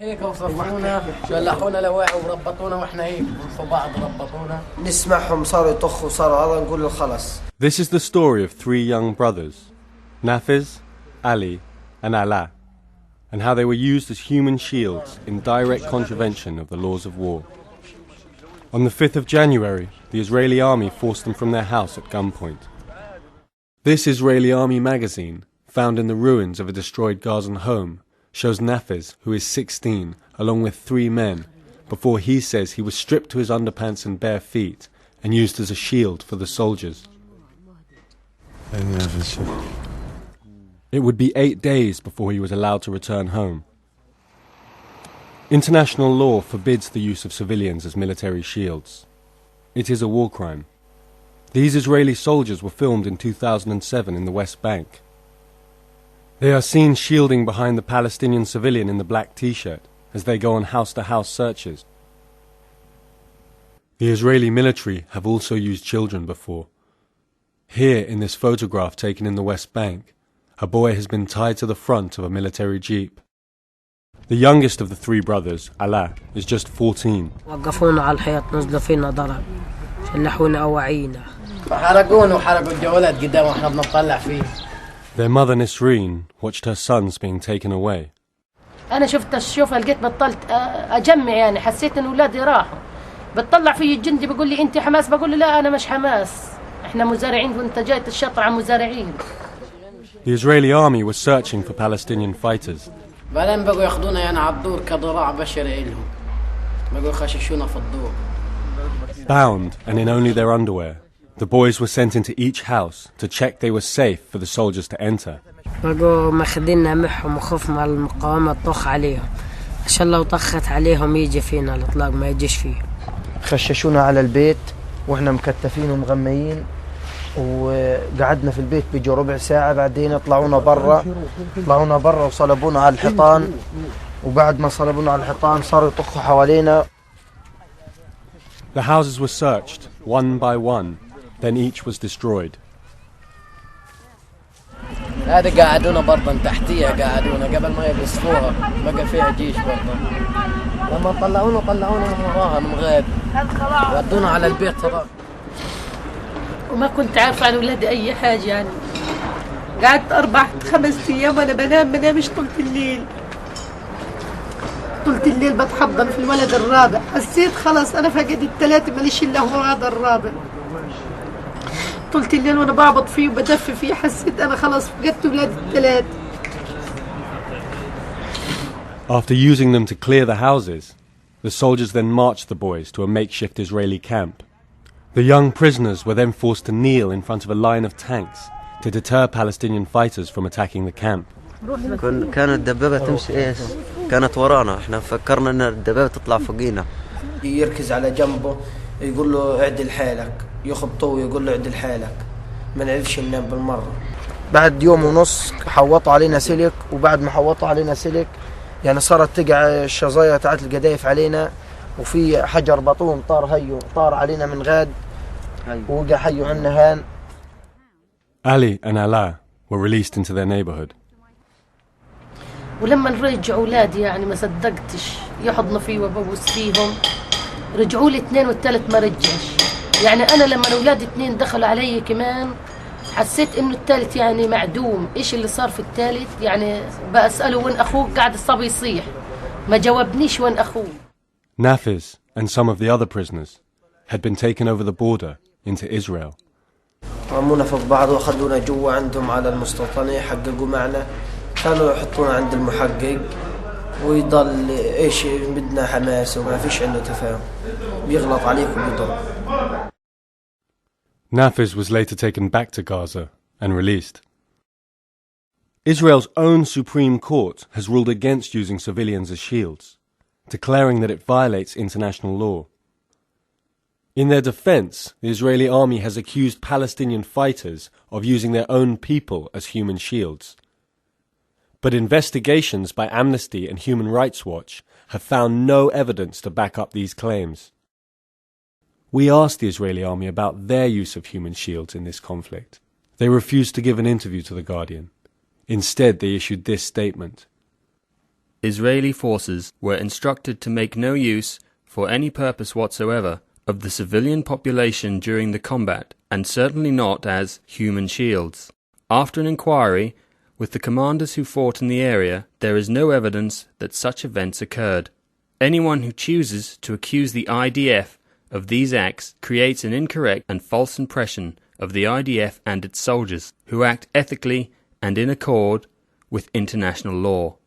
هيك وصفونا شلحونا لواعي وربطونا واحنا هيك في بعض ربطونا. نسمعهم صاروا يطخوا صاروا هذا نقول خلص. This is the story of three young brothers, Nafiz, Ali and Alaa, and how they were used as human shields in direct contravention of the laws of war. On the 5th of January, the Israeli army forced them from their house at gunpoint. This Israeli army magazine, found in the ruins of a destroyed Gazan home, shows Nafiz, who is 16, along with three men, before he says he was stripped to his underpants and bare feet and used as a shield for the soldiers. It would be 8 days before he was allowed to return home. International law forbids the use of civilians as military shields. It is a war crime. These Israeli soldiers were filmed in 2007 in the West Bank. They are seen shielding behind the Palestinian civilian in the black t-shirt as they go on house-to-house searches. The Israeli military have also used children before. Here, in this photograph taken in the West Bank, a boy has been tied to the front of a military jeep. The youngest of the three brothers, Alaa, is just 14. وقفونا على الحيط نزلوا فينا ضرب شلحونا أواعينا. حرقونا وحرقوا الجوالات قدام واحنا بنطلع فيه. Their mother Nisreen watched her sons being taken away. أنا شفت الشوفة لقيت بطلت أجمع يعني حسيت إن أولادي راحوا. بتطلع في الجندي بيقول لي أنت حماس بقول له لا أنا مش حماس. إحنا مزارعين وأنت جاي تشطر على مزارعين. The Israeli army was searching for Palestinian fighters. بعدين بقوا ياخذونا يعني على الدور كضراع بشري إلهم. بقوا يخششونا في الدور. Bound and in only their underwear, the boys were sent into each house to check they were safe for the soldiers to enter. بقوا ماخذيننا معهم وخوفنا على المقاومة تطخ عليهم. عشان لو طخت عليهم يجي فينا الإطلاق ما يجيش فيه. خششونا على البيت واحنا مكتفين ومغميين وقعدنا في البيت بيجي ربع ساعة بعدين طلعونا برا وصلبونا على الحيطان وبعد ما صلبونا على الحيطان صاروا يطخوا حوالينا. The houses were searched one by one, then each was destroyed. هذا قاعدونا برضه تحتيها قاعدونا قبل ما يقصفوها بقى فيها جيش برضه. لما طلعونا من وراها من غير ودونا على البيت هذا. وما كنت عارفة عن أولادي أي حاجة يعني. قعدت 4-5 أيام وأنا بنامش طول الليل بتحضن في الولد الرابع. حسيت خلاص أنا فقدت الثلاثة ماليش إلا هو هذا الرابع. طول الليل وأنا بعبط فيه وبدفي فيه حسيت أنا خلاص فقدت أولادي الثلاثة. After using them to clear the houses, the soldiers then marched the boys to a makeshift Israeli camp. The young prisoners were then forced to kneel in front of a line of tanks to deter Palestinian fighters from attacking the camp. كانت الدبابة تمشي إيش؟ كانت ورانا، إحنا فكرنا إن الدبابة تطلع فوقينا. يركز على جنبه يقول له اعدل حالك، يخبطوه يقول له اعدل حالك، ما نعرفش ننام بالمرة. بعد يوم ونص حوطوا علينا سلك وبعد ما حوطوا علينا سلك يعني صارت تقع الشظايا تاعت القذايف علينا وفي حجر بطوم طار علينا من غاد ووقع حيو عنا هان. Ali and Alaa were released into their neighborhood. ولما رجعوا أولادي يعني ما صدقتش يحضنوا فيه وببوس فيهم. رجعوا لي 2 والثالث ما رجعش. يعني أنا لما أولادي 2 دخلوا علي كمان حسيت إنه الثالث يعني معدوم. إيش اللي صار في الثالث؟ يعني بسأله وين أخوك قاعد الصبي يصيح ما جاوبنيش وين أخوه. Nafiz and some of the other prisoners had been taken over the border into Israel. رمونا فوق بعض وخلونا جوا عندهم على المستوطنة يحققوا معنا. كانوا يحطونا عند المحقق ويضل ايش بدنا حماس وما فيش عنده تفاهم بيغلط عليك وبيضرب. Nafiz was later taken back to Gaza and released. Israel's own Supreme Court has ruled against using civilians as shields, declaring that it violates international law. In their defense, the Israeli army has accused Palestinian fighters of using their own people as human shields. But investigations by Amnesty and Human Rights Watch have found no evidence to back up these claims. We asked the Israeli army about their use of human shields in this conflict. They refused to give an interview to The Guardian. Instead, they issued this statement. Israeli forces were instructed to make no use, for any purpose whatsoever, of the civilian population during the combat, and certainly not as human shields. After an inquiry with the commanders who fought in the area, there is no evidence that such events occurred. Anyone who chooses to accuse the IDF of these acts creates an incorrect and false impression of the IDF and its soldiers, who act ethically and in accord with international law.